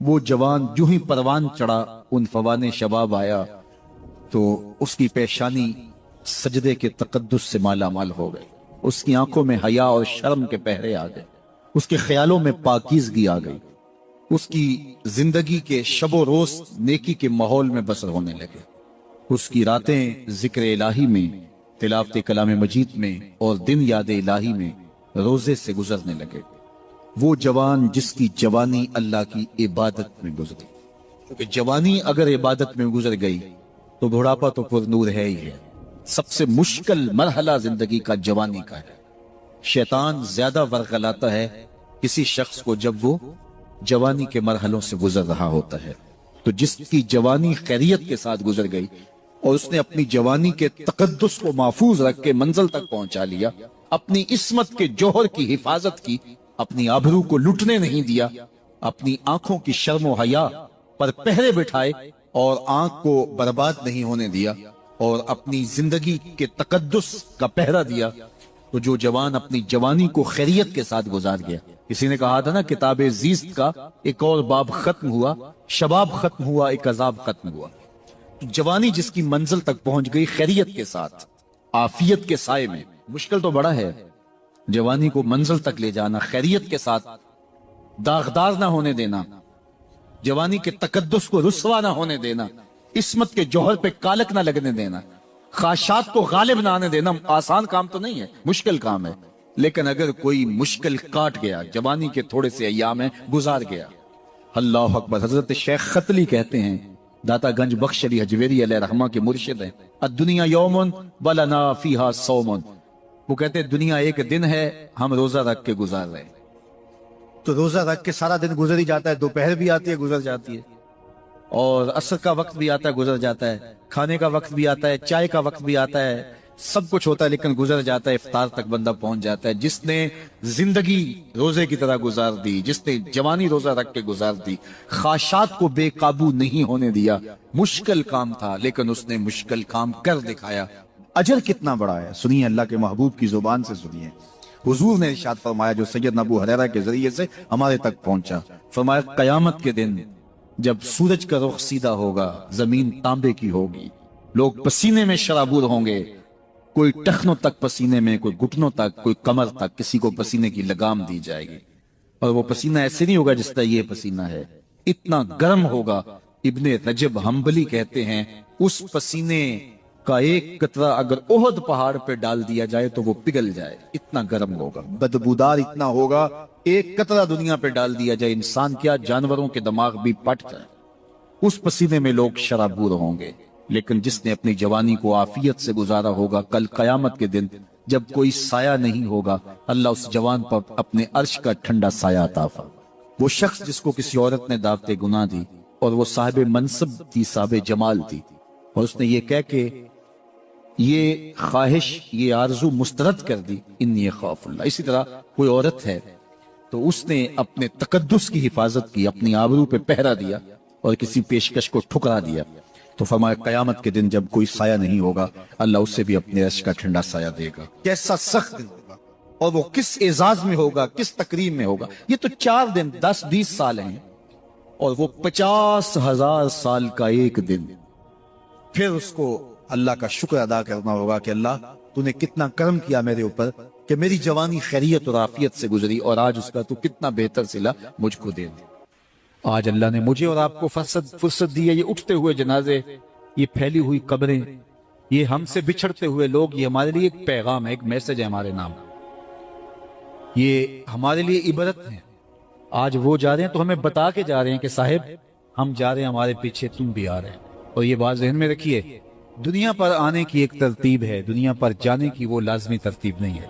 وہ جوان جو ہی پروان چڑھا ان فوان شباب آیا تو اس کی پیشانی سجدے کے تقدس سے مالا مال ہو گئی، اس کی آنکھوں میں حیا اور شرم کے پہرے آ گئے، اس کے خیالوں میں پاکیزگی آ گئی، اس کی زندگی کے شب و روز نیکی کے ماحول میں بسر ہونے لگے، اس کی راتیں ذکر الہی میں، تلاوت کلام مجید میں اور دن یاد الہی میں روزے سے گزرنے لگے۔ وہ جوان جس کی جوانی اللہ کی عبادت میں گزری، کیونکہ جوانی اگر عبادت میں گزر گئی تو بڑھاپا تو پر نور ہے ہی ہے۔ سب سے مشکل مرحلہ زندگی کا جوانی کا ہے۔ شیطان زیادہ ورغلاتا ہے کسی شخص کو جب وہ جوانی کے مرحلوں سے گزر رہا ہوتا ہے۔ تو جس کی جوانی خیریت کے ساتھ گزر گئی اور اس نے اپنی جوانی کے تقدس کو محفوظ رکھ کے منزل تک پہنچا لیا، اپنی عصمت کے جوہر کی حفاظت کی، اپنی آبرو کو لٹنے نہیں دیا، اپنی آنکھوں کی شرم و حیا پر پہرے بٹھائے اور آنکھ کو برباد نہیں ہونے دیا اور اپنی زندگی کے تقدس کا پہرا دیا، تو جو جوان اپنی جوانی کو خیریت کے ساتھ گزار گیا۔ کسی نے کہا تھا نا، کتاب زیست کا ایک اور باب ختم ہوا، شباب ختم ہوا، ایک عذاب ختم ہوا۔ تو جوانی جس کی منزل تک پہنچ گئی خیریت کے ساتھ، عافیت کے سائے میں، مشکل تو بڑا ہے جوانی کو منزل تک لے جانا، خیریت کے ساتھ، داغدار نہ ہونے دینا، جوانی کے تقدس کو رسوا نہ ہونے دینا، عصمت کے جوہر پہ کالک نہ لگنے دینا، خواہشات کو غالب نہ آنے دینا۔ آسان کام تو نہیں ہے، مشکل کام ہے، لیکن اگر کوئی مشکل کاٹ گیا، جوانی کے تھوڑے سے ایام میں گزار گیا۔ اللہ اکبر۔ حضرت شیخ ختلی کہتے ہیں، داتا گنج بخش علی حجویری علیہ رحمہ کے مرشد ہیں، الدنیا یوم ولنا فیہا صوم۔ وہ کہتے ہیں دنیا ایک دن ہے، ہم روزہ رکھ کے گزار رہے ہیں۔ تو روزہ رکھ کے سارا دن گزر ہی جاتا ہے، دوپہر بھی آتی ہے گزر جاتی ہے، اور عصر کا وقت بھی آتا ہے گزر جاتا ہے، کھانے کا وقت بھی آتا ہے، چائے کا وقت بھی آتا ہے، سب کچھ ہوتا ہے لیکن گزر جاتا ہے، افطار تک بندہ پہنچ جاتا ہے۔ جس نے زندگی روزے کی طرح گزار دی، جس نے جوانی روزہ رکھ کے گزار دی، خواہشات کو بے قابو نہیں ہونے دیا، مشکل کام تھا لیکن اس نے مشکل کام کر دکھایا۔ اجر کتنا بڑا ہے، سنیے اللہ کے محبوب کی زبان سے سنیے۔ حضور نے ارشاد فرمایا جو سیدنا ابو ہریرہ کے ذریعے سے ہمارے تک پہنچا، فرمایا قیامت کے دن جب سورج کا رخ سیدھا ہوگا، زمین تانبے کی ہوگی، لوگ پسینے میں شرابور ہوں گے، کوئی ٹخنوں تک پسینے میں، کوئی گھٹنوں تک، کوئی کمر تک، کسی کو پسینے کی لگام دی جائے گی، اور وہ پسینہ ایسے نہیں ہوگا جس طرح یہ پسینہ ہے، اتنا گرم ہوگا۔ ابن رجب حنبلی کہتے ہیں اس پسینے کا ایک قطرہ اگر احد پہاڑ پہ ڈال دیا جائے تو وہ پگھل جائے، اتنا گرم ہوگا، بدبودار اتنا ہوگا، ایک قطرہ دنیا پہ ڈال دیا جائے، انسان کیا جانوروں کے دماغ بھی پٹ جائے، اس پسینے میں لوگ شرابور ہوں گے۔ لیکن جس نے اپنی جوانی کو عافیت سے گزارا ہوگا، کل قیامت کے دن جب کوئی سایہ نہیں ہوگا، اللہ اس جوان پر اپنے عرش کا ٹھنڈا سایہ عطا فرمائے۔ وہ شخص جس کو کسی عورت نے دعوت گناہ دی اور وہ صاحب منصب تھی، صاحب جمال تھی، اور اس نے یہ کہہ کے یہ خواہش، یہ آرزو مسترد کر دی، انی خاف اللہ۔ اسی طرح کوئی عورت ہے تو اس نے اپنے تقدس کی حفاظت کی، اپنی آبرو پہ پہرا دیا اور کسی پیشکش کو ٹھکرا دیا، تو فرمایا قیامت کے دن جب کوئی سایہ نہیں ہوگا، اللہ اس سے بھی اپنے عرش کا ٹھنڈا سایہ دے گا۔ کیسا سخت دن ہوگا، اور وہ کس اعزاز میں ہوگا، کس تکریم میں ہوگا۔ یہ تو 4 دن 10-20 سال ہیں، اور وہ 50,000 سال کا ایک دن۔ پھر اس کو اللہ کا شکر ادا کرنا ہوگا کہ اللہ تو نے کتنا کرم کیا میرے اوپر کہ میری جوانی خیریت اور عافیت سے گزری، اور آج اس کا تو کتنا بہتر صلہ مجھ کو دے دے۔ آج اللہ نے مجھے اور آپ کو فرصت دی ہے، یہ اٹھتے ہوئے جنازے، یہ پھیلی ہوئی قبریں، یہ ہم سے بچھڑتے ہوئے لوگ، یہ ہمارے لیے ایک پیغام ہے، ایک میسج ہے ہمارے نام، یہ ہمارے لیے عبرت ہے۔ آج وہ جا رہے ہیں تو ہمیں بتا کے جا رہے ہیں کہ صاحب ہم جا رہے ہیں، ہمارے پیچھے تم بھی آ رہے ہیں۔ اور یہ بات ذہن میں رکھیے، دنیا پر آنے کی ایک ترتیب ہے، دنیا پر جانے کی وہ لازمی ترتیب نہیں ہے۔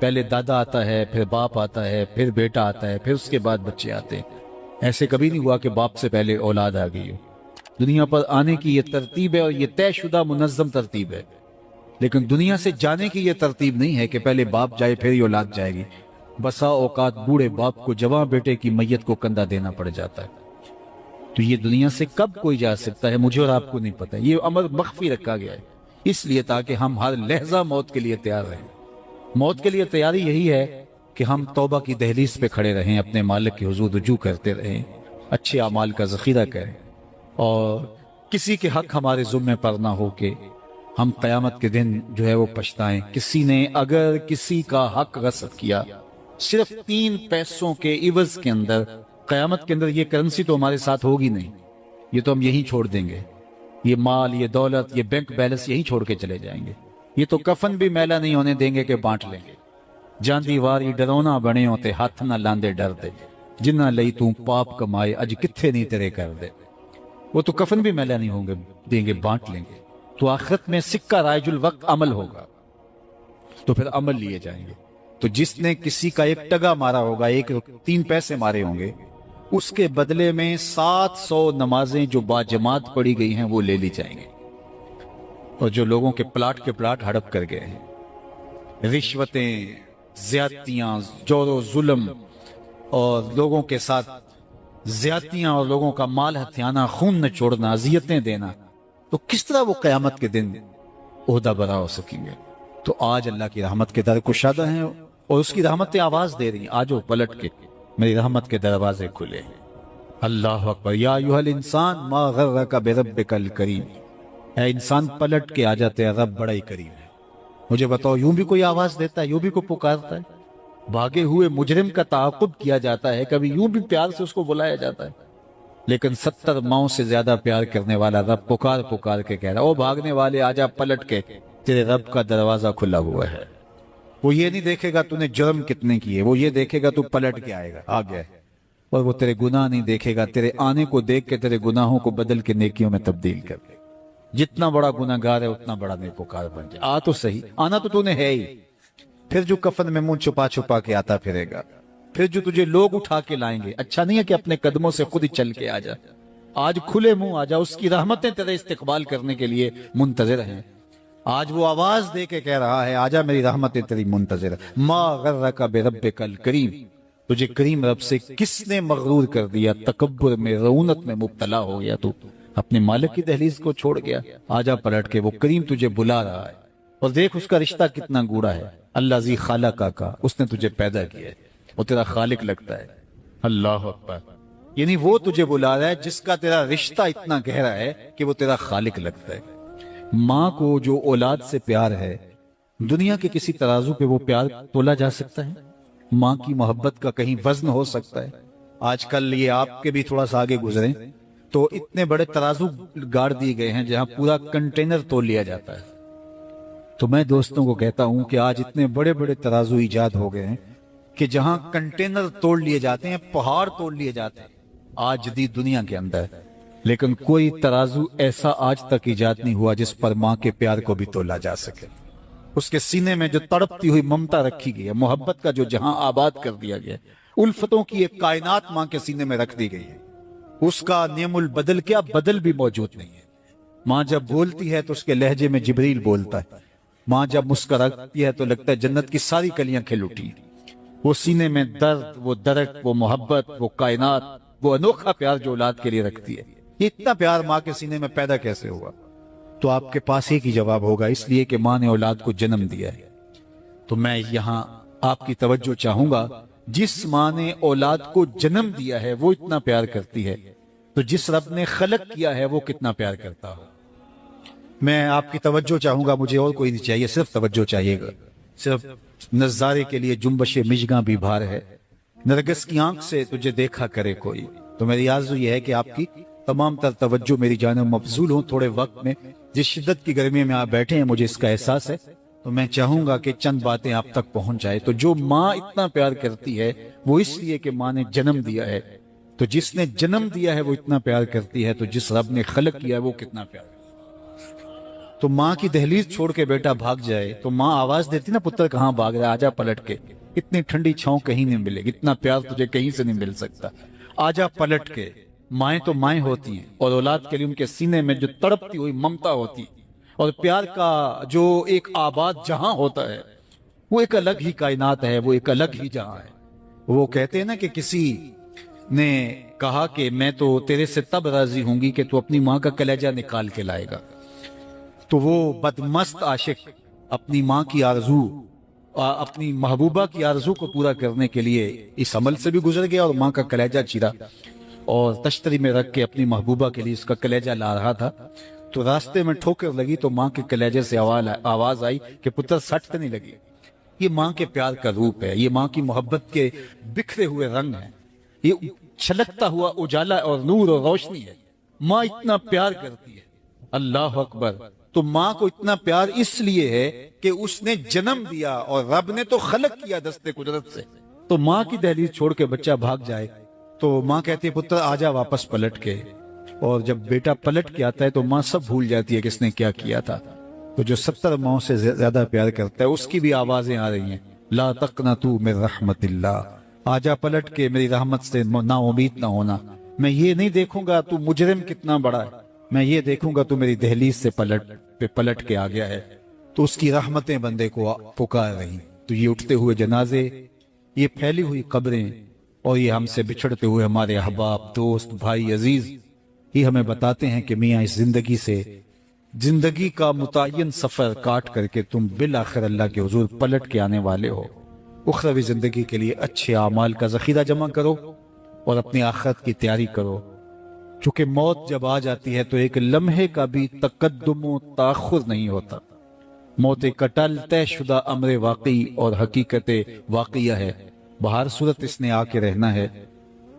پہلے دادا آتا ہے، پھر باپ آتا ہے، پھر بیٹا آتا ہے، پھر اس کے بعد بچے آتے ہیں۔ ایسے کبھی نہیں ہوا کہ باپ سے پہلے اولاد آ گئی ہو۔ دنیا پر آنے کی یہ ترتیب ہے، اور یہ طے شدہ منظم ترتیب ہے، لیکن دنیا سے جانے کی یہ ترتیب نہیں ہے کہ پہلے باپ جائے پھر ہی اولاد جائے گی۔ بسا اوقات بوڑھے باپ کو جوان بیٹے کی میت کو کندھا دینا پڑ جاتا ہے۔ تو یہ دنیا سے کب کوئی جا سکتا ہے مجھے اور آپ کو نہیں پتا، یہ امر مخفی رکھا گیا ہے اس لیے تاکہ ہم ہر لحظہ موت کے لیے تیار رہیں۔ موت کے لیے تیاری یہی ہے کہ ہم توبہ کی دہلیز پہ کھڑے رہیں، اپنے مالک کے حضور رجوع کرتے رہیں، اچھے اعمال کا ذخیرہ کریں، اور کسی کے حق ہمارے ذمے پر نہ ہو کہ ہم قیامت کے دن جو ہے وہ پچھتائیں۔ کسی نے اگر کسی کا حق غصب کیا صرف 3 پیسوں کے عوض کے اندر، قیامت کے اندر یہ کرنسی تو ہمارے ساتھ ہوگی نہیں، یہ تو ہم یہیں چھوڑ دیں گے، یہ مال، یہ دولت، یہ بینک بیلنس یہیں چھوڑ کے چلے جائیں گے، یہ تو کفن بھی میلا نہیں ہونے دیں گے کہ بانٹ لیں گے۔ جاندی واری ڈرونا بنے ہوتے ہاتھ نہ لاندے ڈر دے، جنہ لئی تو پاپ کمائے اج کتھے نہیں تیرے کر دے۔ وہ تو کفن بھی میلا نہیں ہوں گے دیں گے، بانٹ لیں گے۔ تو آخرت میں سکہ رائج الوقت عمل ہوگا، تو پھر عمل لیے جائیں گے۔ تو جس نے کسی کا 1 ٹگا مارا ہوگا، 3 پیسے مارے ہوں گے، اس کے بدلے میں 700 نمازیں جو باجماعت پڑھی گئی ہیں وہ لے لی جائیں گے۔ اور جو لوگوں کے پلاٹ ہڑپ کر گئے ہیں، رشوتیں، زیادتیاں، جور و ظلم، اور لوگوں کے ساتھ زیادتیاں، اور لوگوں کا مال ہتھیانا، خون نچوڑنا، اذیتیں دینا، تو کس طرح وہ قیامت کے دن عہدہ برا ہو سکیں گے؟ تو آج اللہ کی رحمت کے در کشادہ ہیں، اور اس کی رحمتیں آواز دے رہی ہیں، آجو پلٹ کے، میری رحمت کے دروازے کھلے ہیں۔ اللہ اکبر۔ یا ایھا الانسان ما غرک بربک الکریم، اے انسان پلٹ کے آ جاتے ہیں، رب بڑا ہی کریم ہے۔ مجھے بتاؤ، یوں بھی کوئی آواز دیتا ہے؟ یوں بھی کوئی پکارتا ہے؟ بھاگے ہوئے مجرم کا تعاقب کیا جاتا ہے، کبھی یوں بھی پیار سے اس کو بلایا جاتا ہے؟ لیکن 70 ماؤں سے زیادہ پیار کرنے والا رب پکار پکار کے کہہ رہا ہے، او بھاگنے والے آجا پلٹ کے، تیرے رب کا دروازہ کھلا ہوا ہے۔ وہ یہ نہیں دیکھے گا تو نے جرم کتنے کیے، وہ یہ دیکھے گا تو پلٹ کے آئے گا، آ گیا ہے۔ اور وہ تیرے گناہ نہیں دیکھے گا، تیرے آنے کو دیکھ کے تیرے گناہوں کو بدل کے نیکیوں میں تبدیل کر دے۔ جتنا بڑا گناہ گار ہے اتنا بڑا نیکوکار بن جائے۔ آ تو صحیح، آنا تو نے ہے ہی۔ پھر جو کفن میں منہ چھپا چھپا کے آتا پھرے گا، پھر جو تجھے لوگ اٹھا کے لائیں گے، اچھا نہیں ہے کہ اپنے قدموں سے خود ہی چل کے آ جا۔ آج کھلے منہ آ جا، اس کی رحمتیں تیرے استقبال کرنے کے لیے منتظر ہیں۔ آج وہ آواز دے کے کہہ رہا ہے، آجا میری رحمتیں تیری منتظر ہے۔ ما غرک بربک الکریم، تجھے کریم رب سے کس نے مغرور کر دیا؟ تکبر میں، رعونت میں مبتلا ہو گیا، تو اپنے مالک کی دہلیز کو چھوڑ گیا۔ آجا پلٹ کے، وہ کریم تجھے بلا رہا ہے، اور دیکھ اس کا رشتہ کتنا گوڑا ہے۔ اللہ ذی خالق کا، اس نے تجھے پیدا کیا ہے، وہ تیرا خالق لگتا ہے۔ اللہ اکبر۔ یعنی وہ تجھے بلا رہا ہے جس کا تیرا رشتہ اتنا گہرا ہے کہ وہ تیرا خالق لگتا ہے۔ ماں کو جو اولاد سے پیار ہے، دنیا کے کسی ترازو پہ وہ پیار تولا جا سکتا ہے؟ ماں کی محبت کا کہیں وزن ہو سکتا ہے؟ آج کل یہ آپ کے بھی تھوڑا سا آگے گزریں تو اتنے بڑے ترازو گاڑ دیے گئے ہیں جہاں پورا کنٹینر تول لیا جاتا ہے۔ تو میں دوستوں کو کہتا ہوں کہ آج اتنے بڑے بڑے ترازو ایجاد ہو گئے ہیں کہ جہاں کنٹینر توڑ لیے جاتے ہیں، پہاڑ توڑ لیے جاتے ہیں آج جدید دنیا کے اندر، لیکن کوئی ترازو ایسا آج تک ایجاد نہیں ہوا جس پر ماں کے پیار کو بھی تولا جا سکے۔ اس کے سینے میں جو تڑپتی ہوئی ممتا رکھی گئی ہے، محبت کا جو جہاں آباد کر دیا گیا ہے، الفتوں کی ایک کائنات ماں کے سینے میں رکھ دی گئی ہے، اس کا نعم البدل کیا بدل بھی موجود نہیں ہے۔ ماں جب بولتی ہے تو اس کے لہجے میں جبریل بولتا ہے، ماں جب مسکراتی ہے تو لگتا ہے جنت کی ساری کلیاں کھل اٹھی۔ وہ سینے میں درد، وہ درد، وہ محبت، وہ کائنات، وہ انوکھا پیار جو اولاد کے لیے رکھتی ہے، یہ اتنا پیار ماں کے سینے میں پیدا کیسے ہوا؟ تو آپ کے پاس ایک ہی جواب ہوگا، اس لیے کہ ماں نے اولاد کو جنم دیا ہے۔ تو میں یہاں آپ کی توجہ چاہوں گا، جس ماں نے اولاد کو جنم دیا ہے وہ اتنا پیار کرتی ہے، تو جس رب نے خلق کیا ہے وہ کتنا پیار کرتا ہو۔ میں آپ کی توجہ چاہوں گا، مجھے اور کوئی نہیں چاہیے، صرف توجہ چاہیے گا۔ صرف نظارے کے لیے جنبش مژگاں بھی بھار ہے، نرگس کی آنکھ سے تجھے دیکھا کرے کوئی۔ تو میری آرزو یہ ہے کہ آپ کی تمام تر توجہ میری جانب مبذول ہوں تھوڑے وقت میں۔ جس شدت کی گرمی میں آپ بیٹھے ہیں مجھے اس کا احساس ہے، تو میں چاہوں گا کہ چند باتیں آپ تک پہنچ جائے۔ تو جو ماں اتنا پیار کرتی ہے وہ اس لیے کہ ماں نے جنم دیا ہے، تو جس نے جنم دیا ہے وہ اتنا پیار کرتی ہے، تو جس رب نے خلق کیا ہے وہ کتنا پیار کرتی ہے۔ تو ماں کی دہلیز چھوڑ کے بیٹا بھاگ جائے تو ماں آواز دیتی نا، پتر کہاں بھاگ رہا ہے، آجا پلٹ کے، اتنی ٹھنڈی چھاؤں کہیں نہیں ملے گی، اتنا پیار تجھے کہیں سے نہیں مل سکتا، آجا پلٹ کے۔ مائیں تو مائیں ہوتی ہیں، اور اولاد کے لیے ان کے سینے میں جو تڑپتی ہوئی ممتا ہوتی ہے، اور پیار کا جو ایک آباد جہاں ہوتا ہے، وہ ایک الگ ہی کائنات ہے، وہ ایک الگ ہی جہاں ہے۔ وہ کہتے ہیں نا کہ کسی نے کہا کہ میں تو تیرے سے تب راضی ہوں گی کہ تو اپنی ماں کا کلیجہ نکال کے لائے گا۔ تو وہ بدمست عاشق اپنی ماں کی آرزو، اپنی محبوبہ کی آرزو کو پورا کرنے کے لیے اس عمل سے بھی گزر گیا اور ماں کا کلیجہ چیرا۔ اور تشتری میں رکھ کے اپنی محبوبہ کے لیے اس کا کلیجہ لا رہا تھا، تو راستے میں ٹھوکر لگی تو ماں کے کلیجے سے آواز آئی کہ پتر سٹ نہیں لگی۔ یہ ماں کے پیار کا روپ ہے، یہ ماں کی محبت کے بکھرے ہوئے رنگ ہیں، یہ چھلکتا ہوا اجالا اور نور اور روشنی ہے۔ ماں اتنا پیار کرتی ہے، اللہ اکبر۔ تو ماں کو اتنا پیار اس لیے ہے کہ اس نے جنم دیا اور رب نے تو خلق کیا دستے قدرت سے۔ تو ماں کی دہلیز چھوڑ کے بچہ بھاگ جائے تو ماں کہتی ہے پتر آجا واپس پلٹ کے، اور جب بیٹا پلٹ کے آتا ہے تو ماں سب بھول جاتی ہے کہ اس نے کیا کیا تھا۔ تو جو 70 ماؤں سے زیادہ پیار کرتا ہے اس کی بھی آوازیں آ رہی ہیں، لا تقنطوا من رحمت اللہ، آجا پلٹ کے میری رحمت سے نا امید نہ ہونا۔ میں یہ نہیں دیکھوں گا تو مجرم کتنا بڑا ہے، میں یہ دیکھوں گا تو میری دہلیز سے پلٹ کے آ گیا ہے۔ تو اس کی رحمتیں بندے کو پکار رہی۔ تو یہ اٹھتے ہوئے جنازے، یہ پھیلی ہوئی قبریں، اور یہ ہم سے بچھڑتے ہوئے ہمارے احباب، دوست، بھائی عزیز، یہ ہمیں بتاتے ہیں کہ میاں اس زندگی سے، زندگی کا متعین سفر کاٹ کر کے تم بالآخر اللہ کے حضور پلٹ کے آنے والے ہو۔ اخروی زندگی کے لیے اچھے اعمال کا ذخیرہ جمع کرو اور اپنی آخرت کی تیاری کرو، چونکہ موت جب آ جاتی ہے تو ایک لمحے کا بھی تقدم و تاخر نہیں ہوتا۔ موت ایک اٹل طے شدہ امر واقعی اور حقیقت واقعہ ہے، بہر صورت اس نے آ کے رہنا ہے،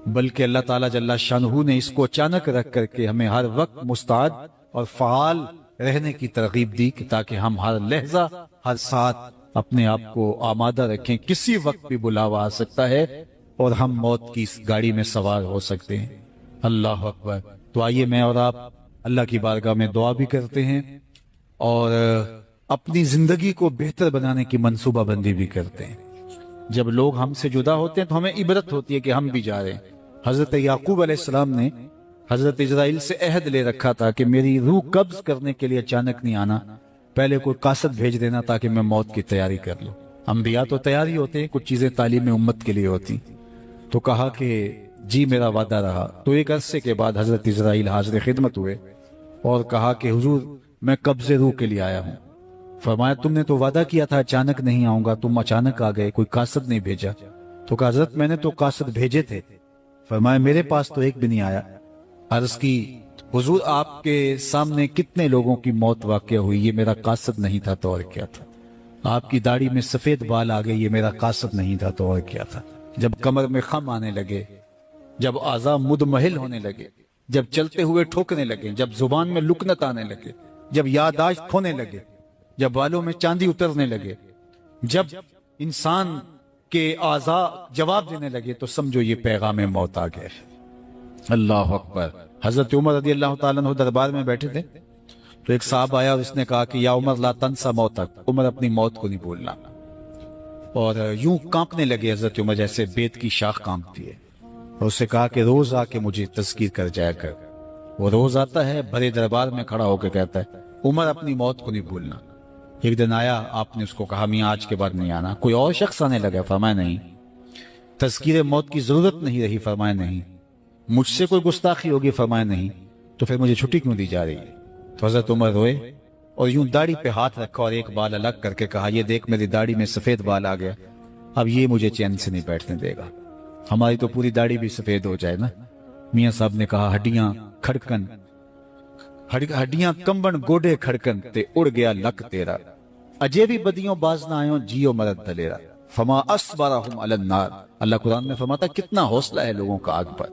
بلکہ اللہ تعالیٰ جل شانہ نے اس کو اچانک رکھ کر کے ہمیں ہر وقت مستعد اور فعال رہنے کی ترغیب دی، کہ تاکہ ہم ہر لحظہ، ہر ساتھ اپنے آپ کو آمادہ رکھیں، کسی وقت بھی بلاوا آ سکتا ہے اور ہم موت کی اس گاڑی میں سوار ہو سکتے ہیں۔ اللہ اکبر۔ تو آئیے میں اور آپ اللہ کی بارگاہ میں دعا بھی کرتے ہیں اور اپنی زندگی کو بہتر بنانے کی منصوبہ بندی بھی کرتے ہیں۔ جب لوگ ہم سے جدا ہوتے ہیں تو ہمیں عبرت ہوتی ہے کہ ہم بھی جا رہے ہیں۔ حضرت یعقوب علیہ السلام نے حضرت اسرائیل سے عہد لے رکھا تھا کہ میری روح قبض کرنے کے لیے اچانک نہیں آنا، پہلے کوئی قاصد بھیج دینا تاکہ میں موت کی تیاری کر لوں۔ انبیاء تو تیار ہی ہوتے ہیں، کچھ چیزیں تعلیم امت کے لیے ہوتی۔ تو کہا کہ جی میرا وعدہ رہا۔ تو ایک عرصے کے بعد حضرت اسرائیل حاضر خدمت ہوئے اور کہا کہ حضور میں قبض روح کے لیے آیا ہوں۔ فرمایا تم نے تو وعدہ کیا تھا اچانک نہیں آؤں گا، تم اچانک آ گئے، کوئی قاصد نہیں بھیجا۔ تو کہا حضرت میں نے تو قاصد بھیجے تھے۔ فرمایا میرے پاس تو ایک بھی نہیں آیا۔ عرض کی حضور آپ کے سامنے کتنے لوگوں کی موت واقع ہوئی، یہ میرا قاصد نہیں تھا تو اور کیا تھا۔ آپ کی داڑھی میں سفید بال آ گئے، یہ میرا قاصد نہیں تھا تو اور کیا تھا۔ جب کمر میں خم آنے لگے، جب اعضاء مدمحل ہونے لگے، جب چلتے ہوئے ٹھوکنے لگے، جب زبان میں لکنت آنے لگے، جب یادداشت کھونے لگے، جب بالوں میں چاندی اترنے لگے، جب انسان کے اعضاء جواب دینے لگے، تو سمجھو یہ پیغام موت آ گئے۔ اللہ اکبر۔ حضرت عمر رضی اللہ تعالیٰ عنہ دربار میں بیٹھے تھے تو ایک صاحب آیا اور اس نے کہا کہ یا عمر لا تنسا موتک، عمر اپنی موت کو نہیں بھولنا۔ اور یوں کانپنے لگے حضرت عمر جیسے بیت کی شاخ کانپتی ہے، اور اسے کہا کہ روز آ کے مجھے تذکیر کر جایا کر۔ وہ روز آتا ہے، بڑے دربار میں کھڑا ہو کے کہتا ہے عمر اپنی موت کو نہیں بھولنا۔ ایک دن آیا، آپ نے اس کو کہا میاں آج کے بعد نہیں آنا۔ کوئی اور شخص آنے لگا، فرمایا نہیں۔ تذکیر موت کی ضرورت نہیں رہی، فرمایا نہیں۔ مجھ سے کوئی گستاخی ہوگی، فرمایا نہیں۔ تو پھر مجھے چھٹی کیوں دی جا رہی ہے؟ تو حضرت عمر روئے اور یوں داڑھی پہ ہاتھ رکھا اور ایک بال الگ کر کے کہا یہ دیکھ میری داڑھی میں سفید بال آ گیا، اب یہ مجھے چین سے نہیں بیٹھنے دے گا۔ ہماری تو پوری داڑھی بھی سفید ہو جائے نا۔ میاں صاحب نے کہا ہڈیاں کھڑکن، ہڈیاں کمبن گوڑے کھڑکن تے اڑ گیا لک تیرا، اجے بھی بدیوں باز نہ آئیں جیو مرد دلیرا، فما اصبرہم علی النار۔ اللہ قرآن میں فرماتا کتنا حوصلہ ہے لوگوں کا آگ پر،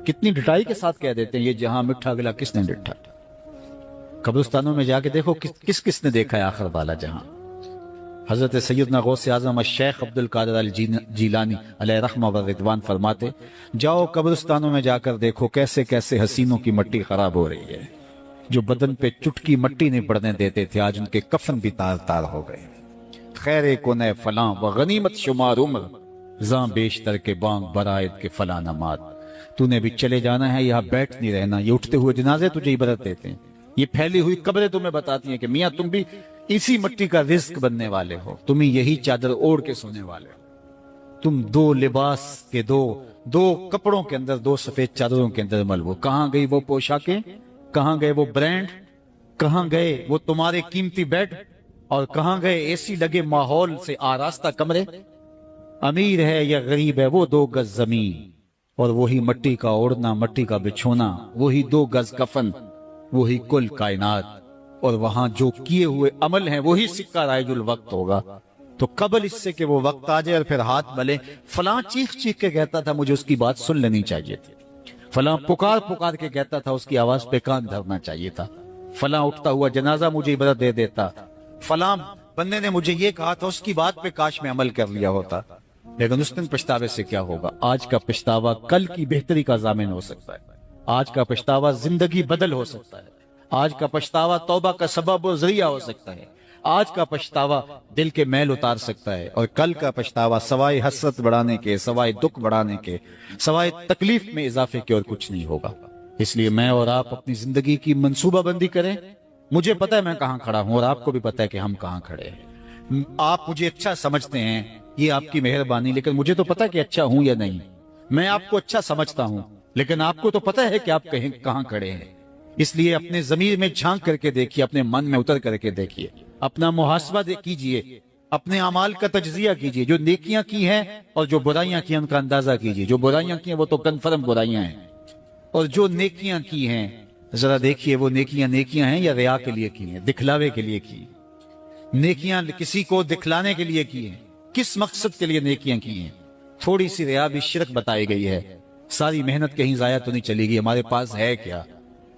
کتنی ڈٹائی کے ساتھ کہہ دیتے ہیں یہ جہاں مٹھا گلا کس نے ڈٹھا۔ قبرستانوں میں جا کے دیکھو کس نے دیکھا ہے آخر والا جہاں۔ حضرت سیدنا غوث اعظم الشیخ عبد القادر الجیلانی علیہ رحمہ و رضوان فرماتے جاؤ قبرستانوں میں جا کر دیکھو کیسے کیسے حسینوں کی مٹی خراب ہو رہی ہے، جو بدن پہ چٹکی مٹی نہیں پڑنے دیتے تھے آج ان کے کفن بھی تار تار ہو گئے۔ خیر کونے فلاں و غنیمت شمار عمر، زاں بیشتر کے بانگ برائد کے فلاں نماد۔ تو نے بھی چلے جانا ہے، یہاں بیٹھ نہیں رہنا۔ یہ اٹھتے ہوئے جنازے تجھے عبرت دیتے ہیں، یہ پھیلی ہوئی قبریں تمہیں بتاتی ہیں کہ میاں تم بھی اسی مٹی کا رزق بننے والے ہو، تم یہی چادر اوڑھ کے سونے والے ہو۔ تم دو لباس کے دو کپڑوں کے اندر، دو سفید چادروں کے اندر ملو۔ کہاں گئی وہ پوشاکیں، کہاں گئے وہ برانڈ، کہاں گئے وہ تمہارے قیمتی بیڈ، اور کہاں گئے اے سی لگے ماحول سے آراستہ کمرے۔ امیر ہے یا غریب ہے وہ 2 گز زمین، اور وہی مٹی کا اوڑھنا، مٹی کا بچھونا، وہی 2 گز کفن، وہی کل کائنات، اور وہاں جو کیے ہوئے عمل ہیں وہی سکہ رائج الوقت ہوگا۔ تو قبل اس سے کہ وہ وقت آ جائے اور پھر ہاتھ ملے، فلاں چیخ چیخ کے کہتا تھا مجھے اس کی بات سن لینی چاہیے تھی، فلاں پکار پکار کے کہتا تھا اس کی آواز پہ کان دھرنا چاہیے تھا، فلاں اٹھتا ہوا جنازہ مجھے عبرت دے دیتا، فلاں بندے نے مجھے یہ کہا تھا اس کی بات پہ کاش میں عمل کر لیا ہوتا۔ لیکن اس دن پچھتاوے سے کیا ہوگا؟ آج کا پچھتاوا کل کی بہتری کا ضامن ہو سکتا ہے، آج کا پچھتاوا زندگی بدل ہو سکتا ہے، آج کا پچھتاوا توبہ کا سبب و ذریعہ ہو سکتا ہے، آج کا پچھتاوا دل کے میل اتار سکتا ہے، اور کل کا پچھتاوا سوائے حسرت بڑھانے کے، سوائے دکھ بڑھانے کے، سوائے تکلیف میں اضافے کے اور کچھ نہیں ہوگا۔ اس لیے میں اور آپ اپنی زندگی کی منصوبہ بندی کریں۔ مجھے پتا ہے میں کہاں کھڑا ہوں اور آپ کو بھی پتا ہے کہ ہم کہاں کھڑے ہیں۔ آپ مجھے اچھا سمجھتے ہیں، یہ آپ کی مہربانی، لیکن مجھے تو پتا ہے کہ اچھا ہوں یا نہیں۔ میں آپ کو اچھا سمجھتا ہوں، لیکن آپ کو تو پتا ہے کہ آپ کہاں کھڑے ہیں۔ اس لیے اپنے ضمیر میں جھانک کر کے دیکھیے، اپنے من میں اتر کر کے دیکھیے، اپنا محاسبہ کیجئے، اپنے اعمال کا تجزیہ کیجئے، جو نیکیاں کی ہیں اور جو برائیاں کی ہیں ان کا اندازہ کیجئے۔ جو برائیاں کی ہیں وہ تو کنفرم برائیاں ہیں، اور جو نیکیاں کی ہیں ذرا دیکھیے وہ نیکیاں ہیں یا ریا کے لیے کی ہیں، دکھلاوے کے لیے کی ہیں۔ نیکیاں کسی کو دکھلانے کے لیے کی ہیں، کس مقصد کے لیے نیکیاں کی ہیں؟ تھوڑی سی ریا بھی شرک بتائی گئی ہے۔ ساری محنت کہیں ضائع تو نہیں چلی گئی، ہمارے پاس ہے کیا؟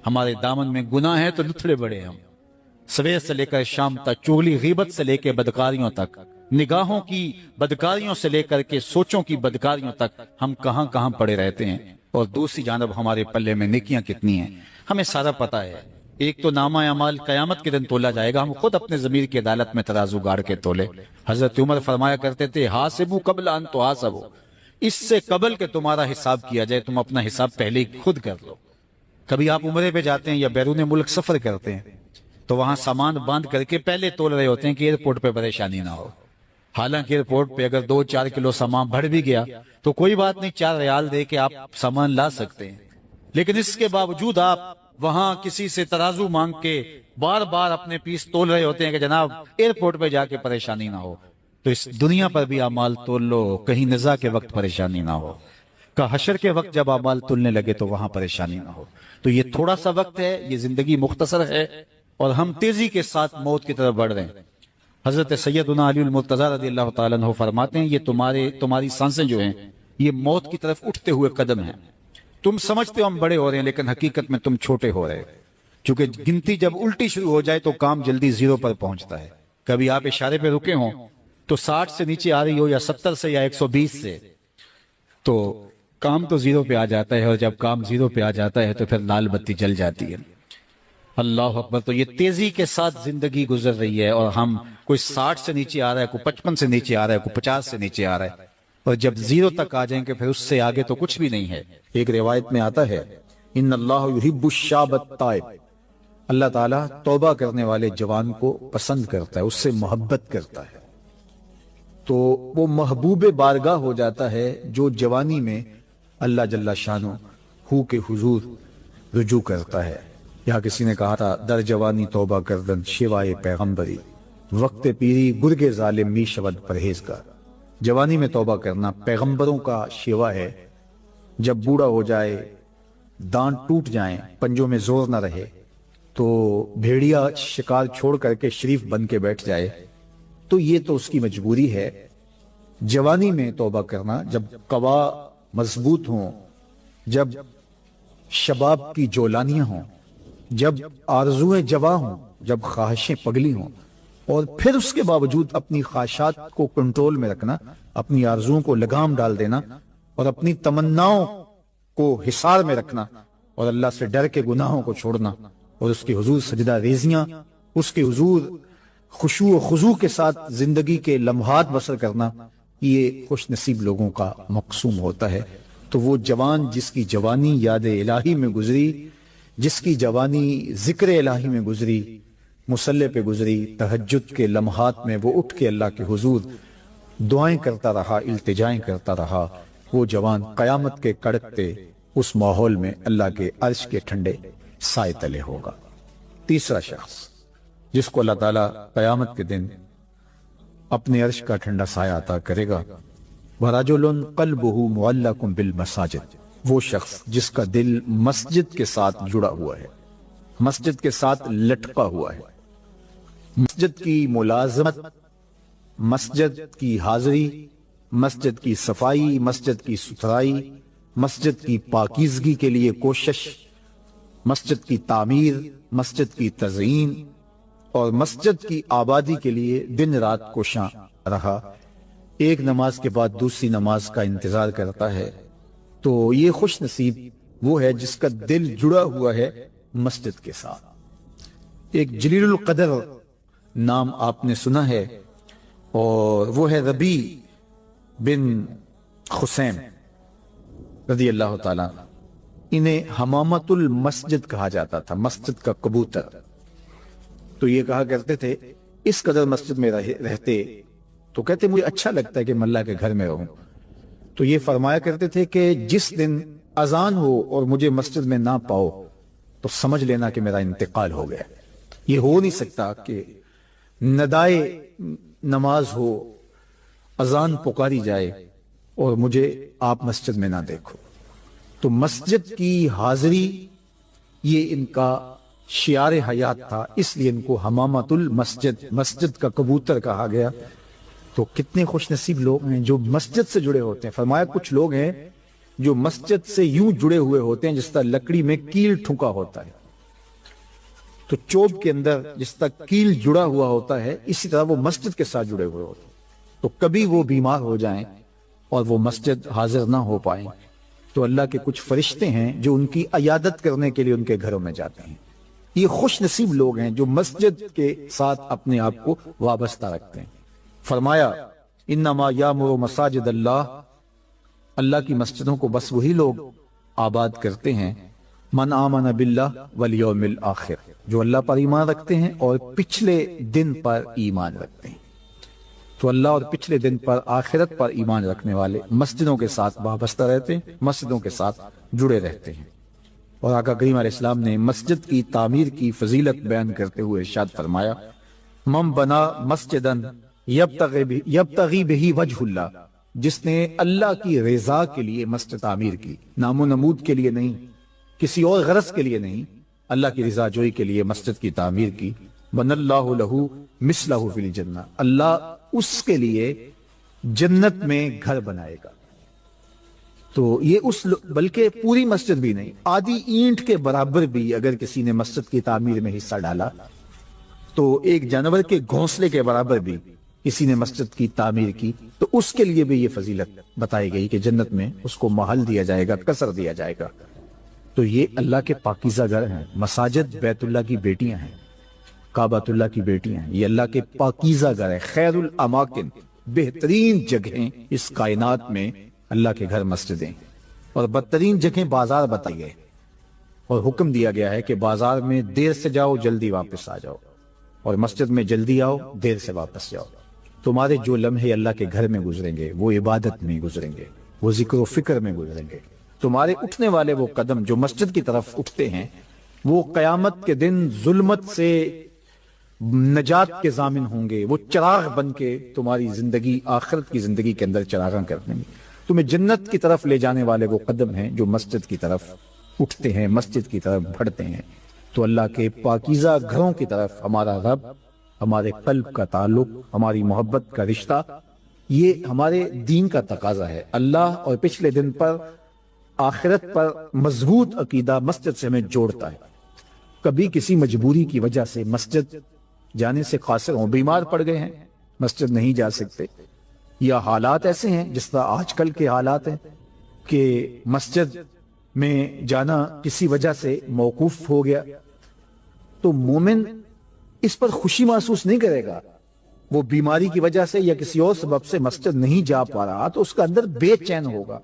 ہمارے دامن میں گناہ ہے تو لتھڑے بڑے ہم، سویر سے لے کر شام تک، چغلی غیبت سے لے کے بدکاریوں تک، نگاہوں کی بدکاریوں سے لے کر کے سوچوں کی بدکاریوں تک ہم کہاں کہاں پڑے رہتے ہیں، اور دوسری جانب ہمارے پلے میں نیکیاں کتنی ہیں ہمیں سارا پتا ہے۔ ایک تو نامہ اعمال قیامت کے دن تولا جائے گا، ہم خود اپنے ضمیر کی عدالت میں ترازو گاڑ کے تولے۔ حضرت عمر فرمایا کرتے تھے حاسبو قبل ان تحاسبو، اس سے قبل کہ تمہارا حساب کیا جائے تم اپنا حساب پہلے ہی خود کر لو۔ کبھی آپ عمرے پہ جاتے ہیں یا بیرون ملک سفر کرتے ہیں تو وہاں سامان باندھ کر کے پہلے تول رہے ہوتے ہیں کہ ایئرپورٹ پہ پریشانی نہ ہو۔ حالانکہ ایئرپورٹ پہ اگر 2-4 کلو سامان بڑھ بھی گیا تو کوئی بات نہیں، 4 ریال دے کے آپ سامان لا سکتے ہیں، لیکن اس کے باوجود آپ وہاں کسی سے ترازو مانگ کے بار بار اپنے پیس تول رہے ہوتے ہیں کہ جناب ایئرپورٹ پہ جا کے پریشانی نہ ہو۔ تو اس دنیا پر بھی اعمال تول لو، کہیں نزاع کے وقت پریشانی نہ ہو، کہ حشر کے وقت جب اعمال تولنے لگے تو وہاں پریشانی نہ ہو۔ تو یہ تھوڑا سا وقت ہے، یہ زندگی مختصر ہے، اور ہم تیزی کے ساتھ موت کی طرف بڑھ رہے ہیں۔ حضرت سیدنا علی المرتضی رضی اللہ تعالیٰ عنہ فرماتے ہیں یہ تمہاری سانسیں جو ہیں یہ موت کی طرف اٹھتے ہوئے قدم ہیں۔ تم سمجھتے ہو ہم بڑے ہو رہے ہیں، لیکن حقیقت میں تم چھوٹے ہو رہے ہیں، کیونکہ گنتی جب الٹی شروع ہو جائے تو کام جلدی 0 پر پہنچتا ہے۔ کبھی آپ اشارے پہ رکے ہوں تو 60 سے نیچے آ رہی ہو یا 70 سے یا 120 سے، تو کام تو 0 پہ آ جاتا ہے، اور جب کام 0 پہ آ جاتا ہے تو پھر لال بتی جل جاتی ہے۔ اللہ اکبر۔ تو یہ تیزی کے ساتھ زندگی گزر رہی ہے، اور ہم کوئی 60 سے نیچے آ رہا ہے، کوئی 55 سے نیچے آ رہا ہے، کوئی 50 سے نیچے آ رہا ہے، اور جب 0 تک آ جائیں گے پھر اس سے آگے تو کچھ بھی نہیں ہے۔ ایک روایت میں آتا ہے ان اللہ یحب الشاب التائب، اللہ تعالیٰ توبہ کرنے والے جوان کو پسند کرتا ہے، اس سے محبت کرتا ہے۔ تو وہ محبوب بارگاہ ہو جاتا ہے جو جوانی میں اللہ جل شانہ کے حضور رجوع کرتا ہے۔ یہاں کسی نے کہا تھا در جوانی توبہ کردن شیوائے پیغمبری، وقت پیری گرگ ظالم می شود پرہیزگار۔ جوانی میں توبہ کرنا پیغمبروں کا شیوا ہے۔ جب بوڑھا ہو جائے، دانت ٹوٹ جائیں، پنجوں میں زور نہ رہے، تو بھیڑیا شکار چھوڑ کر کے شریف بن کے بیٹھ جائے، تو یہ تو اس کی مجبوری ہے۔ جوانی میں توبہ کرنا جب قوا مضبوط ہوں، جب شباب کی جولانیاں ہوں، جب آرزویں جواں ہوں، جب خواہشیں پگلی ہوں، اور پھر اس کے باوجود اپنی خواہشات کو کنٹرول میں رکھنا، اپنی آرزوؤں کو لگام ڈال دینا، اور اپنی تمناؤں کو حصار میں رکھنا، اور اللہ سے ڈر کے گناہوں کو چھوڑنا، اور اس کے حضور سجدہ ریزیاں، اس کے حضور خشوع و خضوع کے ساتھ زندگی کے لمحات بسر کرنا، یہ خوش نصیب لوگوں کا مقسوم ہوتا ہے۔ تو وہ جوان جس کی جوانی یاد الہی میں گزری، جس کی جوانی ذکر الہی میں گزری، مصلی پہ گزری، تہجد کے لمحات میں وہ اٹھ کے اللہ کے حضور دعائیں کرتا رہا، التجائیں کرتا رہا، وہ جوان قیامت کے کڑکتے اس ماحول میں اللہ کے عرش کے ٹھنڈے سائے تلے ہوگا۔ تیسرا شخص جس کو اللہ تعالیٰ قیامت کے دن اپنے عرش کا ٹھنڈا سایہ عطا کرے گا، وَرَجُلٌ قَلْبُهُ مُعَلَّقٌ بِالْمَسَاجِدِ، وہ شخص جس کا دل مسجد کے ساتھ جڑا ہوا ہے، مسجد کے ساتھ لٹکا ہوا ہے، مسجد کی ملازمت، مسجد کی حاضری، مسجد کی صفائی، مسجد کی ستھرائی، مسجد کی پاکیزگی کے لیے کوشش، مسجد کی تعمیر، مسجد کی تزئین اور مسجد کی آبادی کے لیے دن رات کوشاں رہا، ایک نماز کے بعد دوسری نماز کا انتظار کرتا ہے، تو یہ خوش نصیب وہ ہے جس کا دل جڑا ہوا ہے مسجد کے ساتھ۔ ایک جلیل القدر نام آپ نے سنا ہے، اور وہ ہے ربیع بن خثیم رضی اللہ تعالیٰ۔ انہیں حمامت المسجد کہا جاتا تھا، مسجد کا کبوتر۔ تو یہ کہا کرتے تھے اس قدر مسجد میں رہتے تو کہتے مجھے اچھا لگتا ہے کہ میں اللہ کے گھر میں رہوں۔ تو یہ فرمایا کرتے تھے کہ جس دن اذان ہو اور مجھے مسجد میں نہ پاؤ تو سمجھ لینا کہ میرا انتقال ہو گیا۔ یہ ہو نہیں سکتا کہ ندائے نماز ہو، اذان پکاری جائے اور مجھے آپ مسجد میں نہ دیکھو۔ تو مسجد کی حاضری یہ ان کا شعار حیات تھا، اس لیے ان کو حمامت المسجد، مسجد کا کبوتر کہا گیا۔ تو کتنے خوش نصیب لوگ ہیں جو مسجد سے جڑے ہوتے ہیں۔ فرمایا کچھ لوگ ہیں جو مسجد سے یوں جڑے ہوئے ہوتے ہیں جس طرح لکڑی میں کیل ٹھونکا ہوتا ہے، تو چوب کے اندر جس طرح کیل جڑا ہوا ہوتا ہے اسی طرح وہ مسجد کے ساتھ جڑے ہوئے ہوتے ہیں۔ تو کبھی وہ بیمار ہو جائیں اور وہ مسجد حاضر نہ ہو پائیں تو اللہ کے کچھ فرشتے ہیں جو ان کی عیادت کرنے کے لیے ان کے گھروں میں جاتے ہیں۔ یہ خوش نصیب لوگ ہیں جو مسجد کے ساتھ اپنے آپ کو وابستہ رکھتے ہیں۔ فرمایا انما یامر مساجد اللہ، اللہ کی مسجدوں کو بس وہی لوگ آباد کرتے ہیں من آمن باللہ والیوم الآخر، جو اللہ پر ایمان رکھتے ہیں اور پچھلے دن پر ایمان رکھتے ہیں۔ تو اللہ اور پچھلے دن پر، آخرت پر ایمان رکھنے والے مسجدوں کے ساتھ وابستہ رہتے ہیں، مسجدوں کے ساتھ جڑے رہتے ہیں۔ اور آقا کریم علیہ السلام نے مسجد کی تعمیر کی فضیلت بیان کرتے ہوئے ارشاد فرمایا من بنا مسجدن یبتغی بہی وجہ اللہ، جس نے اللہ کی رضا کے لیے مسجد تعمیر کی، نام و نمود کے لیے نہیں، کسی اور غرض کے لیے نہیں، اللہ کی رضا جوئی کے لیے مسجد کی تعمیر کی، بن اللہ لہو مثلہ فی الجنہ، اللہ اس کے لیے جنت میں گھر بنائے گا۔ تو یہ بلکہ پوری مسجد بھی نہیں، آدھی اینٹ کے برابر بھی اگر کسی نے مسجد کی تعمیر میں حصہ ڈالا تو ایک جانور کے گھونسلے کے برابر بھی کسی نے مسجد کی تعمیر کی تو اس کے لیے بھی یہ فضیلت بتائی گئی کہ جنت میں اس کو محل دیا جائے گا، قصر دیا جائے گا۔ تو یہ اللہ کے پاکیزہ گھر ہیں، مساجد بیت اللہ کی بیٹیاں ہیں، کعبۃ اللہ کی بیٹیاں ہیں، یہ اللہ کے پاکیزہ گھر ہے، خیر الاماکن، بہترین جگہیں اس کائنات میں اللہ کے گھر مسجدیں، اور بدترین جگہیں بازار بتائی گئے اور حکم دیا گیا ہے کہ بازار میں دیر سے جاؤ جلدی واپس آ جاؤ، اور مسجد میں جلدی آؤ دیر سے واپس جاؤ۔ تمہارے جو لمحے اللہ کے گھر میں گزریں گے وہ عبادت میں گزریں گے، وہ ذکر و فکر میں گزریں گے۔ تمہارے اٹھنے والے وہ قدم جو مسجد کی طرف اٹھتے ہیں وہ قیامت کے دن ظلمت سے نجات کے ضامن ہوں گے، وہ چراغ بن کے تمہاری زندگی، آخرت کی زندگی کے اندر چراغاں کر دیں گے۔ تمہیں جنت کی طرف لے جانے والے وہ قدم ہیں جو مسجد کی طرف اٹھتے ہیں، مسجد کی طرف بڑھتے ہیں۔ تو اللہ کے پاکیزہ گھروں کی طرف ہمارا رب، ہمارے قلب کا تعلق، ہماری محبت کا رشتہ، یہ ہمارے دین کا تقاضا ہے۔ اللہ اور پچھلے دن پر، آخرت پر مضبوط عقیدہ مسجد سے ہمیں جوڑتا ہے۔ کبھی کسی مجبوری کی وجہ سے مسجد جانے سے قاصر ہوں، بیمار پڑ گئے ہیں، مسجد نہیں جا سکتے، یا حالات ایسے ہیں جس طرح آج کل کے حالات ہیں کہ مسجد میں جانا کسی وجہ سے موقوف ہو گیا، تو مومن اس پر خوشی محسوس نہیں کرے گا۔ وہ بیماری کی وجہ سے یا کسی اور سبب سے مسجد نہیں جا پا رہا تو اس کا اندر بے چین ہوگا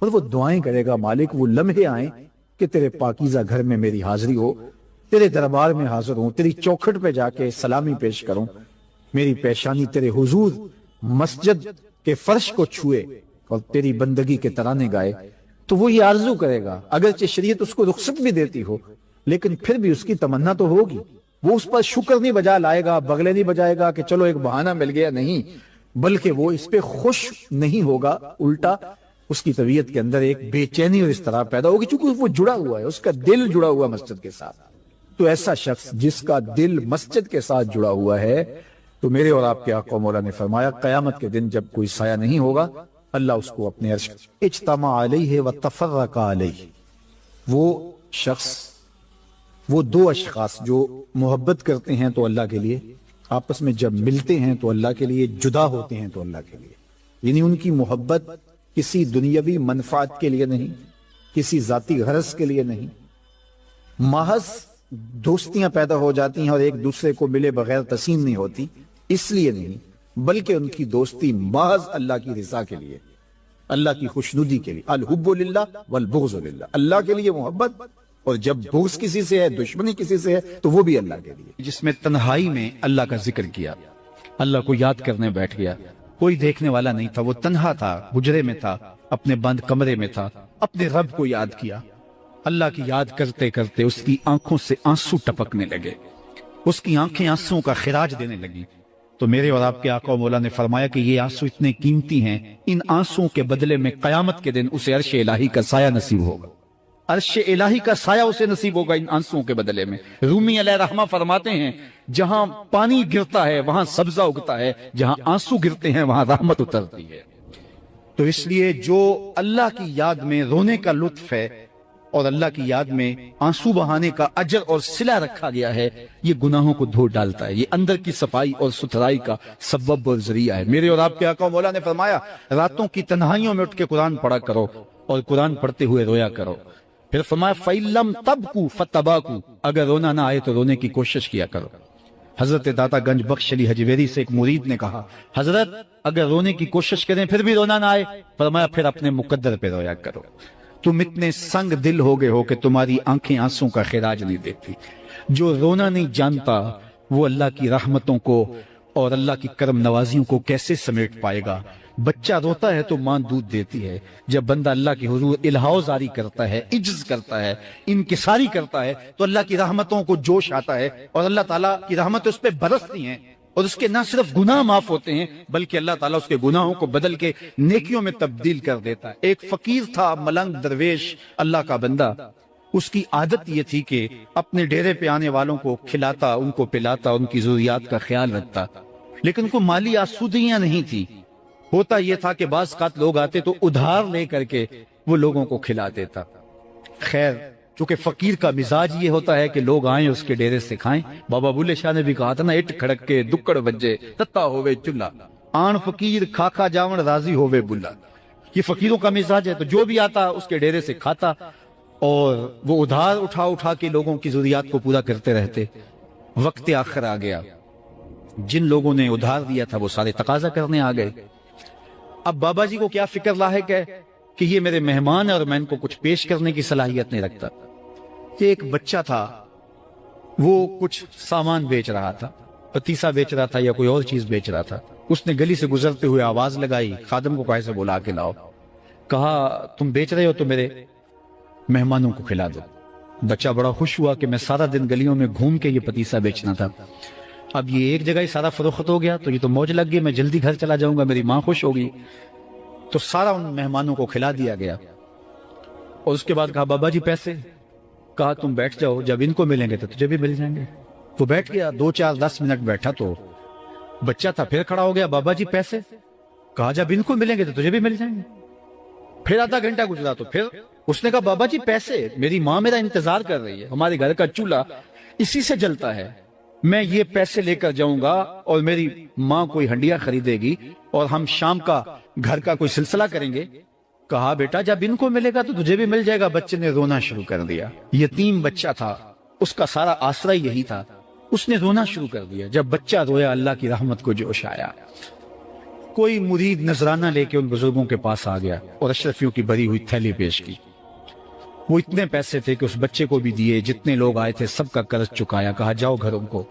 اور وہ دعائیں کرے گا، مالک وہ لمحے آئیں کہ تیرے پاکیزہ گھر میں میری حاضری ہو، تیرے دربار میں حاضر ہوں، تیری چوکھٹ پہ جا کے سلامی پیش کروں، میری پیشانی تیرے حضور مسجد کے فرش کو چھوئے اور تیری بندگی کے ترانے گائے۔ تو وہ یہ آرزو کرے گا، اگرچہ شریعت اس کو رخصت بھی دیتی ہو لیکن پھر بھی اس کی تمنا تو ہوگی۔ وہ اس پر شکر نہیں بجا لائے گا، بغلے نہیں بجائے گا کہ چلو ایک بہانہ مل گیا، نہیں، بلکہ وہ اس پہ خوش نہیں ہوگا، الٹا اس کی طبیعت کے اندر ایک بے چینی اور اضطراب پیدا ہوگی، چونکہ وہ جڑا ہوا ہے، اس کا دل جڑا ہوا ہے مسجد کے ساتھ۔ تو ایسا شخص جس کا دل مسجد کے ساتھ جڑا ہوا ہے، تو میرے اور آپ کے آقا مولا نے فرمایا قیامت کے دن جب کوئی سایہ نہیں ہوگا، اللہ اس کو اپنے عرش اجتمع علیہ وتفرق علیہ۔ وہ شخص، وہ دو اشخاص جو محبت کرتے ہیں تو اللہ کے لیے، آپس میں جب ملتے ہیں تو اللہ کے لیے، جدا ہوتے ہیں تو اللہ کے لیے، یعنی ان کی محبت کسی دنیاوی منفعت کے لیے نہیں، کسی ذاتی غرض کے لیے نہیں، محض دوستیاں پیدا ہو جاتی ہیں اور ایک دوسرے کو ملے بغیر تسلیم نہیں ہوتی، اس لیے نہیں، بلکہ ان کی دوستی محض اللہ کی رضا کے لیے، اللہ کی خوشنودی کے لیے۔ الحب للہ والبغض للہ، اللہ کے لیے محبت، اور جب بغض کسی سے ہے، دشمنی کسی سے ہے، تو وہ بھی اللہ کے لیے۔ جس میں تنہائی میں اللہ کا ذکر کیا، اللہ کو یاد کرنے بیٹھ گیا، کوئی دیکھنے والا نہیں تھا، وہ تنہا تھا، حجرے میں تھا، اپنے بند کمرے میں تھا، اپنے رب کو یاد کیا۔ اللہ کی یاد کرتے کرتے اس کی آنکھوں سے آنسو ٹپکنے لگے، اس کی آنکھیں آنسوں کا خراج دینے لگی۔ تو میرے اور آپ کے آقا و مولا نے فرمایا کہ یہ آنسو اتنے قیمتی ہیں، ان آنسوں کے بدلے میں قیامت کے دن اسے عرش الہی کا سایہ نصیب ہوگا، عرش الہی کا سایہ اسے نصیب ہوگا ان آنسوں کے بدلے میں۔ رومی علیہ رحمہ فرماتے ہیں جہاں پانی گرتا ہے وہاں سبزہ اگتا ہے، جہاں آنسو گرتے ہیں وہاں رحمت اترتی ہے۔ تو اس لیے جو اللہ کی یاد میں رونے کا لطف ہے اور اللہ کی یاد میں آنسو بہانے کا اجر اور صلہ رکھا گیا ہے، یہ گناہوں کو دھو ڈالتا ہے، یہ اندر کی صفائی اور ستھرائی کا سبب اور ذریعہ ہے۔ میرے اور آپ کے آقا مولا نے فرمایا راتوں کی تنہائیوں میں اٹھ کے قرآن پڑھا کرو اور قرآن پڑھتے ہوئے رویا کرو۔ پھر فرمایا فَإِلَّمْ تَبْكُوا فَتَبَاكُوا، اگر رونا نہ آئے تو رونے کی کوشش کیا کرو۔ حضرت داتا گنج بخش علی حجویری سے ایک مرید نے کہا حضرت اگر رونے کی کوشش کریں پھر بھی رونا نہ آئے، فرمایا پھر اپنے مقدر پہ رویا کرو۔ تم اتنے سنگ دل ہو گئے ہو کہ تمہاری آنکھیں آنسوں کا خراج نہیں دیتی۔ جو رونا نہیں جانتا وہ اللہ کی رحمتوں کو اور اللہ کی کرم نوازیوں کو کیسے سمیٹ پائے گا؟ بچہ روتا ہے تو ماں دودھ دیتی ہے، جب بندہ اللہ کی حضور الہاؤ زاری کرتا ہے، عجز کرتا ہے، انکساری کرتا ہے تو اللہ کی رحمتوں کو جوش آتا ہے اور اللہ تعالیٰ کی رحمت اس پہ برستی ہیں، اور اس کے نہ صرف گناہ معاف ہوتے ہیں بلکہ اللہ تعالیٰ اس کے گناہوں کو بدل کے نیکیوں میں تبدیل کر دیتا ہے۔ ایک فقیر تھا، ملنگ درویش، اللہ کا بندہ، اس کی عادت یہ تھی کہ اپنے ڈیرے پہ آنے والوں کو کھلاتا، ان کو پلاتا، ان کی ضروریات کا خیال رکھتا، لیکن ان کو مالی آسودگیاں نہیں تھی۔ ہوتا یہ تھا کہ بعض اوقات لوگ آتے تو ادھار لے کر کے وہ لوگوں کو کھلا دیتا۔ خیر چونکہ فقیر کا مزاج یہ ہوتا ہے کہ لوگ آئیں اس کے ڈیرے سے کھائیں، بابا بلے شاہ نے بھی کہا تھا نا اٹ کھڑک کے دکڑ بجے تتا ہوئے چلا، آن فقیر کھاکھا جاون راضی ہوئے بلا۔ یہ فقیروں کا مزاج ہے، تو جو بھی آتا اس کے ڈیرے سے کھاتا اور وہ ادھار اٹھا اٹھا کے لوگوں کی ضروریات کو پورا کرتے رہتے۔ وقت آخر آ گیا، جن لوگوں نے ادھار دیا تھا وہ سارے تقاضا کرنے آ گئے۔ اب بابا جی کو کیا فکر لاحق ہے کہ یہ میرے مہمان ہیں اور میں ان کو کچھ پیش کرنے کی صلاحیت نہیں رکھتا۔ یہ ایک بچہ تھا، وہ کچھ سامان بیچ رہا تھا، پتیسا بیچ رہا تھا یا کوئی اور چیز بیچ رہا تھا۔ اس نے گلی سے گزرتے ہوئے آواز لگائی، خادم کو کہا سے بلا کے لاؤ، کہا تم بیچ رہے ہو تو میرے مہمانوں کو کھلا دو۔ بچہ بڑا خوش ہوا کہ میں سارا دن گلیوں میں گھوم کے یہ پتیسا بیچنا تھا، اب یہ ایک جگہ ہی سارا فروخت ہو گیا تو یہ تو موج لگ گئی، میں جلدی گھر چلا جاؤں گا، میری ماں خوش ہوگی۔ تو سارا ان مہمانوں کو کھلا دیا گیا اور اس کے بعد کہا بابا جی پیسے؟ کہا تم بیٹھ جاؤ، جب ان کو ملیں گے تو تجھے بھی مل جائیں گے۔ وہ بیٹھ گیا، 2 4 10 منٹ بیٹھا تو بچہ تھا، پھر کھڑا ہو گیا، بابا جی پیسے؟ کہا جب ان کو ملیں گے تو تجھے بھی مل جائیں گے۔ پھر آدھا گھنٹہ گزرا تو پھر اس نے کہا بابا جی پیسے؟ میری ماں میرا انتظار کر رہی ہے، ہمارے گھر کا چولہا اسی سے جلتا ہے، میں یہ پیسے لے کر جاؤں گا اور میری ماں کوئی ہنڈیا خریدے گی اور ہم شام کا گھر کا کوئی سلسلہ کریں گے۔ کہا بیٹا جب ان کو ملے گا تو تجھے بھی مل جائے گا۔ بچے نے رونا شروع کر دیا، یتیم بچہ تھا، اس کا سارا آسرا یہی تھا، اس نے رونا شروع کر دیا۔ جب بچہ رویا اللہ کی رحمت کو جوش آیا۔ کوئی مرید نذرانہ لے کے ان بزرگوں کے پاس آ گیا اور اشرفیوں کی بھری ہوئی تھیلی پیش کی۔ وہ اتنے پیسے تھے کہ اس بچے کو بھی دیے، جتنے لوگ آئے تھے سب کا قرض چکایا، کہا جاؤ گھروں کو۔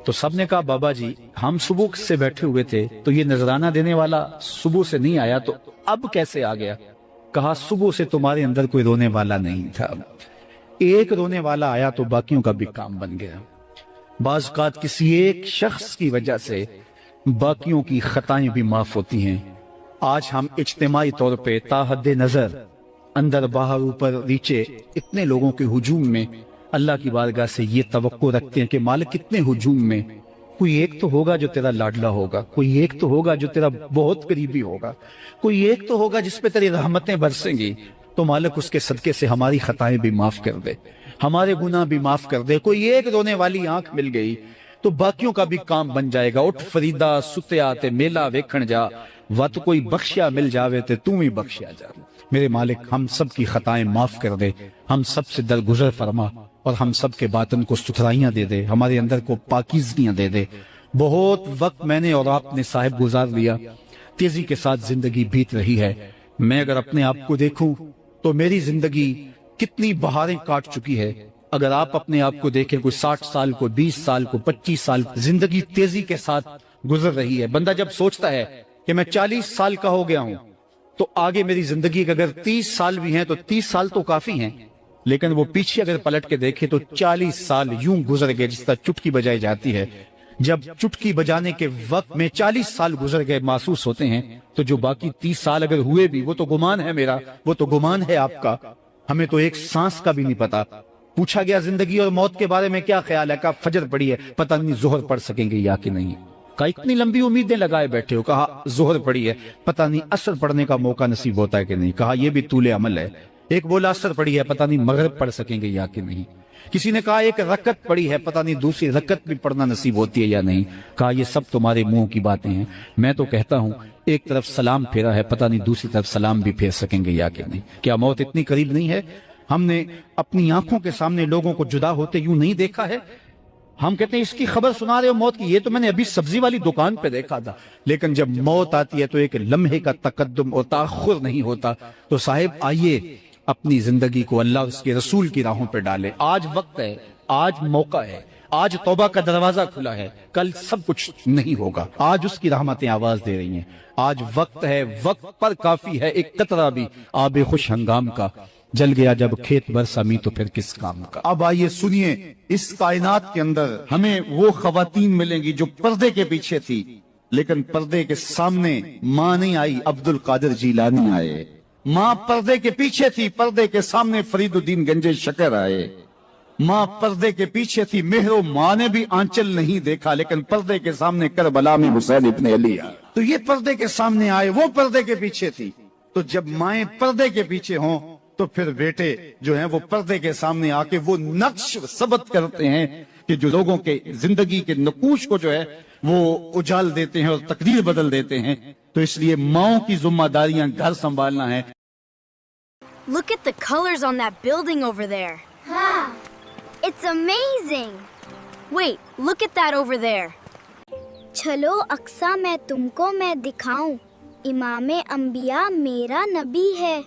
تو سب نے کہا بابا جی ہم صبح سے بیٹھے ہوئے تھے تو یہ نذرانہ دینے والا صبح سے نہیں آیا تو اب کیسے آ گیا؟ کہا صبح سے تمہارے اندر کوئی رونے والا نہیں تھا، ایک رونے والا آیا تو باقیوں کا بھی کام بن گیا۔ بعض اوقات کسی ایک شخص کی وجہ سے باقیوں کی خطائیں بھی معاف ہوتی ہیں، آج ہم اجتماعی طور پہ تاحد نظر اندر باہر اوپر نیچے اتنے لوگوں کے ہجوم میں اللہ کی بارگاہ سے یہ توقع رکھتے ہیں کہ مالک اتنے ہجوم میں کوئی ایک تو ہوگا جو تیرا لاڈلا ہوگا، کوئی ایک تو ہوگا جو تیرا بہت قریبی ہوگا، کوئی ایک تو ہوگا جس پہ تیری رحمتیں برسیں گی، تو مالک اس کے صدقے سے ہماری خطائیں بھی معاف کر دے، ہمارے گناہ بھی معاف کر دے۔ کوئی ایک رونے والی آنکھ مل گئی تو باقیوں کا بھی کام بن جائے گا۔ اٹھ فریدا ستیا تے میلہ ویکھن جا، وت کوئی بخشیا مل جاوے تے تو بھی بخشیا جا۔ میرے مالک ہم سب کی خطائیں معاف کر دے، ہم سب سے درگزر فرما، اور ہم سب کے باطن کو ستھرائیاں دے دے، ہمارے اندر کو پاکیزگیاں دے دے۔ بہت وقت میں نے اور آپ نے صاحب گزار لیا، تیزی کے ساتھ زندگی بیت رہی ہے۔ میں اگر اپنے آپ کو دیکھوں تو میری زندگی کتنی بہاریں کاٹ چکی ہے۔ اگر آپ اپنے آپ کو دیکھیں، کوئی 60 سال کو 20 سال کو 25 سال، زندگی تیزی کے ساتھ گزر رہی ہے۔ بندہ جب سوچتا ہے کہ میں 40 سال کا ہو گیا ہوں تو آگے میری زندگی کے اگر 30 سال بھی ہیں تو 30 سال تو کافی ہیں، لیکن وہ پیچھے اگر پلٹ کے دیکھے تو 40 سال یوں گزر گئے جس طرح چٹکی بجائی جاتی ہے۔ جب چٹکی بجانے کے وقت میں 40 سال گزر گئے محسوس ہوتے ہیں، تو جو باقی 30 سال اگر ہوئے بھی وہ تو گمان ہے میرا، وہ تو گمان ہے آپ کا، ہمیں تو ایک سانس کا بھی نہیں پتا۔ پوچھا گیا زندگی اور موت کے بارے میں کیا خیال ہے؟ کہا فجر پڑی ہے، پتہ نہیں ظہر پڑھ سکیں گے یا کہ نہیں۔ کہا اتنی لمبی امیدیں لگائے بیٹھے ہو، کہا ظہر پڑی ہے، پتہ نہیں عصر پڑھنے کا موقع نصیب ہوتا ہے کہ نہیں۔ کہا یہ بھی طول عمل ہے۔ ایک بولا عصر پڑی ہے، پتہ نہیں مغرب پڑھ سکیں گے یا کہ نہیں۔ کسی نے کہا ایک رکعت پڑی ہے، پتہ نہیں دوسری رکعت بھی پڑھنا نصیب ہوتی ہے یا نہیں۔ کہا یہ سب تمہارے منہ کی باتیں ہیں، میں تو کہتا ہوں ایک طرف سلام پھیرا ہے، پتہ نہیں دوسری طرف سلام بھی پھیر سکیں گے یا کہ نہیں۔ کیا موت اتنی قریب نہیں ہے؟ ہم نے اپنی آنکھوں کے سامنے لوگوں کو جدا ہوتے یوں نہیں دیکھا ہے؟ ہم کہتے ہیں اس کی خبر سنا رہے ہو موت کی، یہ تو میں نے ابھی سبزی والی دکان پہ دیکھا تھا۔ لیکن جب موت آتی ہے تو ایک لمحے کا تقدم اور تاخر نہیں ہوتا۔ تو صاحب آئیے اپنی زندگی کو اللہ اور اس کے رسول کی راہوں پہ ڈالے۔ آج وقت ہے، آج موقع ہے، آج توبہ کا دروازہ کھلا ہے، کل سب کچھ نہیں ہوگا۔ آج اس کی رحمتیں آواز دے رہی ہیں۔ آج وقت ہے، وقت پر کافی ہے ایک قطرہ بھی آب خوش ہنگام کا۔ جل گیا جب کھیت برسا می تو پھر کس کام کا۔ اب آئیے سنیے، اس کائنات کے اندر ہمیں وہ خواتین ملیں گی جو پردے کے پیچھے تھی، لیکن پردے کے سامنے ماں نہیں آئی، عبد القادر جیلانی آئے۔ ماں پردے کے پیچھے تھی، پردے کے سامنے فرید الدین گنج شکر آئے۔ ماں پردے کے پیچھے تھی، مہر و ماں نے بھی آنچل نہیں دیکھا، لیکن پردے کے سامنے کربلا میں حسین ابن علی آئے۔ تو یہ پردے کے سامنے آئے، وہ پردے کے پیچھے تھی۔ تو جب مائیں پردے کے پیچھے ہوں تو پھر بیٹے جو ہیں وہ پردے کے سامنے آ کے وہ نقش ثبت کرتے ہیں کہ جو لوگوں کے زندگی کے نقوش کو جو ہے وہ اجال دیتے ہیں اور تقدیر بدل دیتے ہیں۔ تو اس لیے ماؤں کی ذمہ داریاں گھر سنبھالنا ہے۔ Look at the colors on that building over there. It's amazing. Wait, look at that over there. چلو اقصا میں تم کو میں دکھاؤں، امام انبیاء میرا نبی ہے۔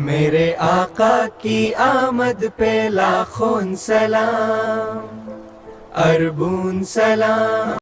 میرے آقا کی آمد پہ لاکھوں سلام، اربون سلام۔